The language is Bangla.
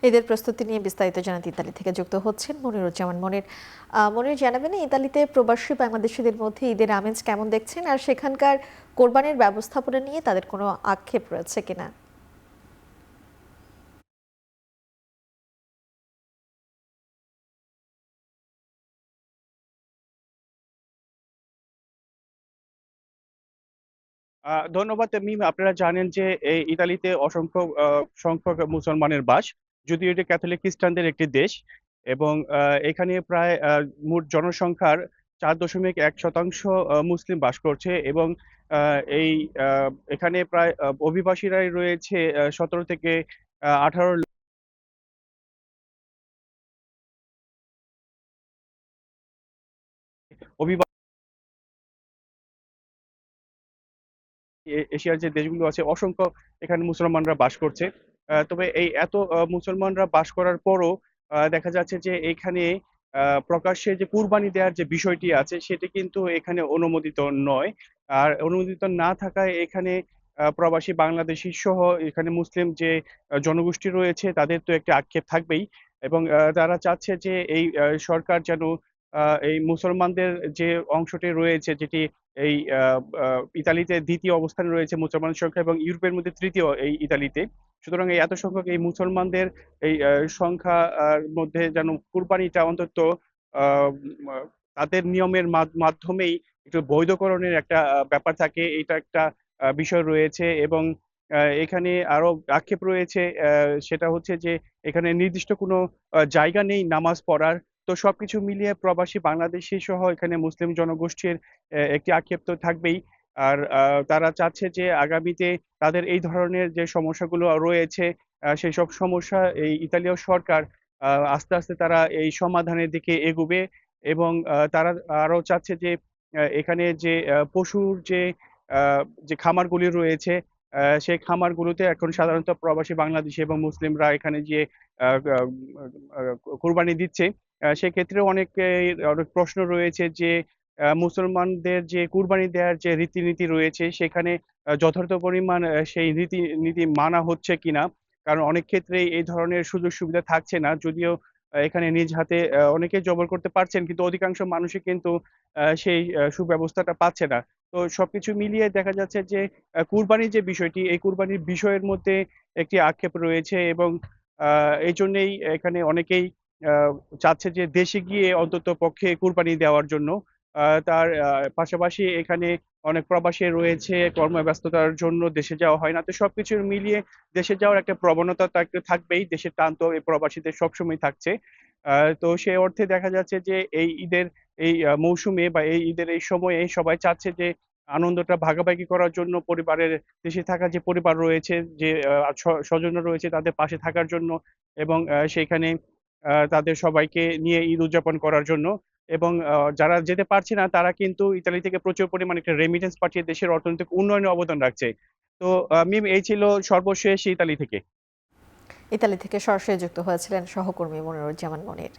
ঈদের প্রস্তুতি নিয়ে বিস্তারিত জানাতে ইতালি থেকে যুক্ত হচ্ছেন মনিরুজ্জামান মনির। মনির, জানাবেন ইতালিতে প্রবাসী বাংলাদেশিদের মধ্যে ঈদের আমেজ কেমন দেখছেন, আর সেখানকার কোরবানির ব্যবস্থাপনা নিয়ে তাদের কোনো আক্ষেপ রয়েছে কিনা? ধন্যবাদ মিম। আপনারা জানেন যে এই ইতালিতে অসংখ্য সংখ্যক মুসলমানের বাস, যদিও এটি ক্যাথলিক খ্রিস্টানদের একটি দেশ। এবং এখানে প্রায় মোট জনসংখ্যার 4.1% মুসলিম বাস করছে। এবং এই এখানে প্রায় অভিবাসীরাই রয়েছে 17 থেকে 18 অভিবাসী। এশিয়ার যে দেশগুলো আছে অসংখ্য এখানে মুসলমানরা বাস করছে। তবে এই এত মুসলমানরা বাস করার পরও দেখা যাচ্ছে যে এখানে প্রকাশ্যে যে কুরবানি দেওয়ার যে বিষয়টি আছে সেটি কিন্তু এখানে অনুমোদিত নয়। আর অনুমোদিত না থাকায় এখানে প্রবাসী বাংলাদেশী সহ এখানে মুসলিম যে জনগোষ্ঠী রয়েছে তাদের তো একটা আক্ষেপ থাকবেই। এবং তারা চাচ্ছে যে এই সরকার যেন এই মুসলমানদের যে অংশটি রয়েছে, যেটি এই ইতালিতে দ্বিতীয় অবস্থানে রয়েছে মুসলমানের সংখ্যা এবং ইউরোপের মধ্যে তৃতীয় এই ইতালিতে। সুতরাং এই এত সংখ্যক এই মুসলমানদের এই সংখ্যা মধ্যে যেন কুরবানিটা অন্তত আহ, উম, তাদের নিয়মের মাধ্যমেই একটু বৈধকরণের একটা ব্যাপার থাকে, এটা একটা বিষয় রয়েছে। এবং এখানে আরো আক্ষেপ রয়েছে, সেটা হচ্ছে যে এখানে নির্দিষ্ট কোনো জায়গা নেই নামাজ পড়ার। তো সবকিছু মিলিয়ে প্রবাসী বাংলাদেশী সহ এখানে মুসলিম জনগোষ্ঠীর একটি আক্ষেপ তো থাকবেই। আর তারা চাচ্ছে যে আগামীতে তাদের এই ধরনের যে সমস্যাগুলো রয়েছে, সেই সব সমস্যা এই ইতালীয় সরকার আস্তে আস্তে তারা এই সমাধানের দিকে এগুবে। এবং তারা আরো চাচ্ছে যে এখানে যে পশুর যে খামারগুলি রয়েছে, সেই খামারগুলোতে এখন সাধারণত প্রবাসী বাংলাদেশি এবং মুসলিমরা এখানে যে আহ, আহ, কোরবানি দিচ্ছে। সেক্ষেত্রে অনেক প্রশ্ন রয়েছে যে মুসলমানদের যে কুরবানি দেওয়ার যে রীতিনীতি রয়েছে সেখানে যথার্থ পরিমাণ সেই রীতিনীতি মানা হচ্ছে কিনা। কারণ অনেক ক্ষেত্রেই এই ধরনের সুযোগ সুবিধা থাকছে না, যদিও এখানে নিজ হাতে অনেকে জবর করতে পারছেন, কিন্তু অধিকাংশ মানুষই কিন্তু সেই সুব্যবস্থাটা পাচ্ছে না। তো সবকিছু মিলিয়ে দেখা যাচ্ছে যে কুরবানির যে বিষয়টি, এই কুরবানির বিষয়ের মধ্যে একটি আক্ষেপ রয়েছে। এবং এই জন্যেই এখানে অনেকেই আহ, চাচ্ছে যে দেশে গিয়ে অন্তত পক্ষে কুরবানি দেওয়ার জন্য। তার পাশাপাশি এখানে অনেক প্রবাসী রয়েছে, কর্মব্যস্ততার জন্য দেশে যাওয়া হয় না। তো সবকিছু মিলিয়ে দেশে যাওয়ার একটা প্রবণতা থাকবেই, দেশের টান তো এই প্রবাসীদের সবসময় থাকছে। তো সেই অর্থে দেখা যাচ্ছে যে এই ঈদের এই মৌসুমে বা এই ঈদের এই সময়ে সবাই চাচ্ছে যে আনন্দটা ভাগাভাগি করার জন্য পরিবারের, দেশে থাকা যে পরিবার রয়েছে, যে স্বজনরা রয়েছে তাদের পাশে থাকার জন্য। এবং সেখানে তাদের সবাইকে নিয়ে ঈদ উদযাপন করার জন্য। এবং যারা যেতে পারছে না তারা কিন্তু ইতালি থেকে প্রচুর পরিমাণে একটা রেমিটেন্স পাঠিয়ে দেশের অর্থনৈতিক উন্নয়নে অবদান রাখছে। তো মিম, এই ছিল সর্বশেষ ইতালি থেকে। ইতালি থেকে সরাসরি যুক্ত হয়েছিলেন সহকর্মী মনিরুজ্জামান মনির।